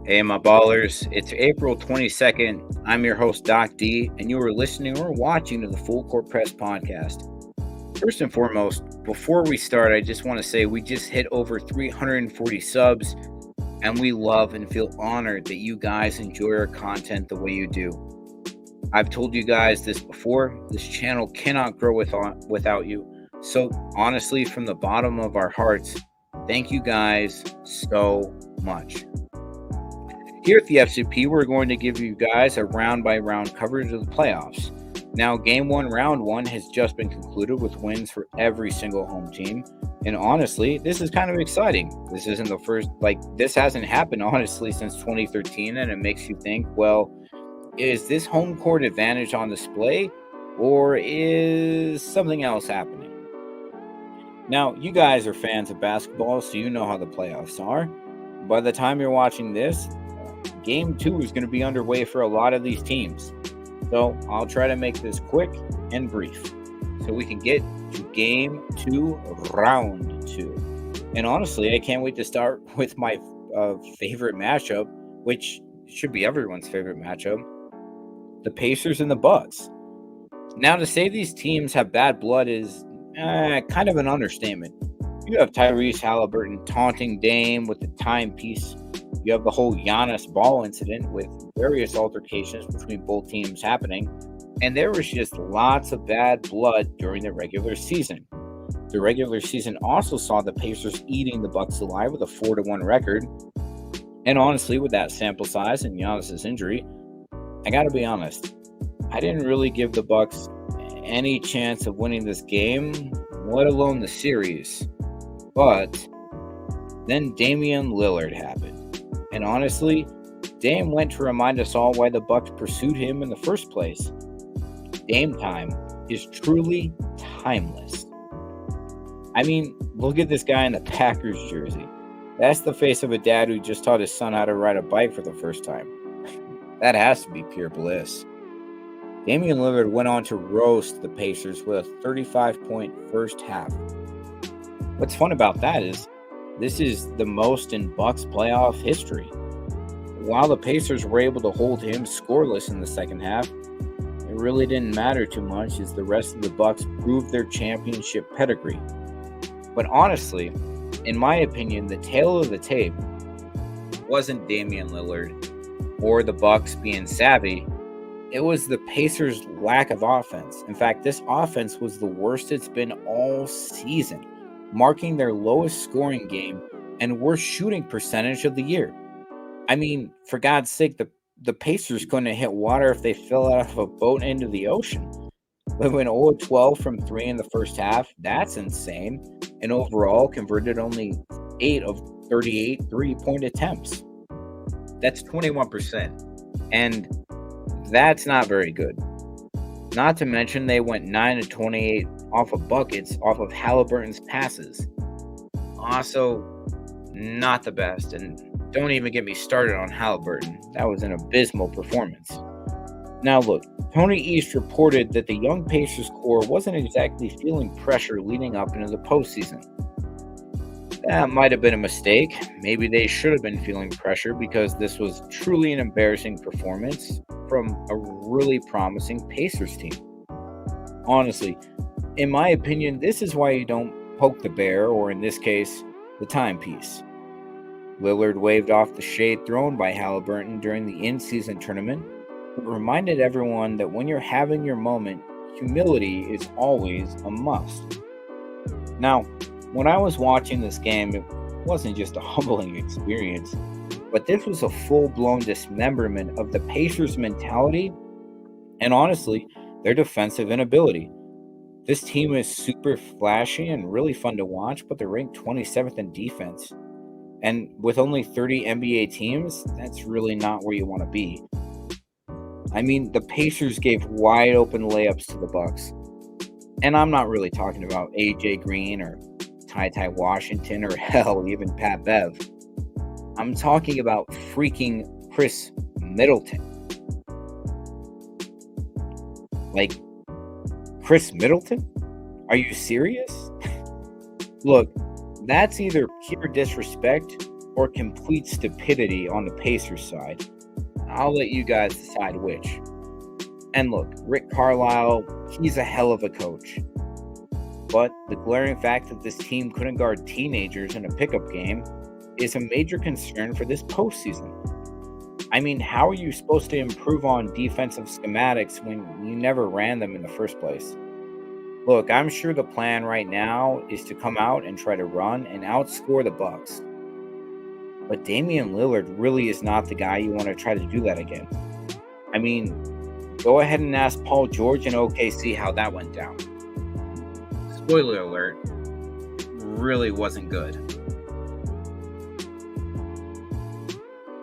Hey, my ballers. It's April 22nd. I'm your host, Doc D, and you are listening or watching to the Full Court Press podcast. First and foremost, before we start, I just want to say we just hit over 340 subs, and we love and feel honored that you guys enjoy our content the way you do. I've told you guys this before. This channel cannot grow without you. So, honestly, from the bottom of our hearts, thank you guys so much. Here at the FCP, we're going to give you guys a round-by-round coverage of the playoffs. Now, Game 1, Round 1 has just been concluded with wins for every single home team. And honestly, this is kind of exciting. This isn't the first, this hasn't happened, honestly, since 2013. And it makes you think, well, is this home court advantage on display? Or is something else happening? Now, you guys are fans of basketball, so you know how the playoffs are. By the time you're watching this, Game 2 is going to be underway for a lot of these teams. So I'll try to make this quick and brief so we can get to Game 2, Round 2. And honestly, I can't wait to start with my favorite matchup, which should be everyone's favorite matchup, the Pacers and the Bucks. Now, to say these teams have bad blood is kind of an understatement. You have Tyrese Halliburton taunting Dame with the timepiece. You have the whole Giannis ball incident with various altercations between both teams happening. And there was just lots of bad blood during the regular season. The regular season also saw the Pacers eating the Bucks alive with a 4-1 record. And honestly, with that sample size and Giannis' injury, I gotta be honest, I didn't really give the Bucks any chance of winning this game, let alone the series. But then Damian Lillard happened. And honestly, Dame went to remind us all why the Bucks pursued him in the first place. Dame time is truly timeless. I mean, look at this guy in the Packers jersey. That's the face of a dad who just taught his son how to ride a bike for the first time. That has to be pure bliss. Damian Lillard went on to roast the Pacers with a 35-point first half. What's fun about that is this is the most in Bucks playoff history. While the Pacers were able to hold him scoreless in the second half, it really didn't matter too much as the rest of the Bucks proved their championship pedigree. But honestly, in my opinion, the tail of the tape wasn't Damian Lillard or the Bucks being savvy. It was the Pacers' lack of offense. In fact, this offense was the worst it's been all season, marking their lowest scoring game and worst shooting percentage of the year. I mean, for God's sake, the Pacers couldn't hit water if they fell out of a boat into the ocean. They went 0-12 from 3 in the first half. That's insane. And overall, converted only 8 of 38 three-point attempts. That's 21%. And that's not very good. Not to mention they went 9-28 off of buckets off of Halliburton's passes. Also, not the best. And don't even get me started on Halliburton. That was an abysmal performance. Now look, Tony East reported that the young Pacers core wasn't exactly feeling pressure leading up into the postseason. That might have been a mistake. Maybe they should have been feeling pressure because this was truly an embarrassing performance from a really promising Pacers team. Honestly, in my opinion, this is why you don't poke the bear, or in this case, the timepiece. Lillard waved off the shade thrown by Halliburton during the in-season tournament, but reminded everyone that when you're having your moment, humility is always a must. Now, when I was watching this game, it wasn't just a humbling experience, but this was a full-blown dismemberment of the Pacers' mentality and honestly, their defensive inability. This team is super flashy and really fun to watch, but they're ranked 27th in defense. And with only 30 NBA teams, that's really not where you want to be. I mean, the Pacers gave wide open layups to the Bucks. And I'm not really talking about AJ Green or Ty Washington or hell, even Pat Bev. I'm talking about freaking Chris Middleton. Like, Chris Middleton? Are you serious? Look, that's either pure disrespect or complete stupidity on the Pacers side. I'll let you guys decide which. And look, Rick Carlisle, he's a hell of a coach. But the glaring fact that this team couldn't guard teenagers in a pickup game is a major concern for this postseason. I mean, how are you supposed to improve on defensive schematics when you never ran them in the first place? Look, I'm sure the plan right now is to come out and try to run and outscore the Bucks. But Damian Lillard really is not the guy you want to try to do that against. I mean, go ahead and ask Paul George in OKC how that went down. Spoiler alert, really wasn't good.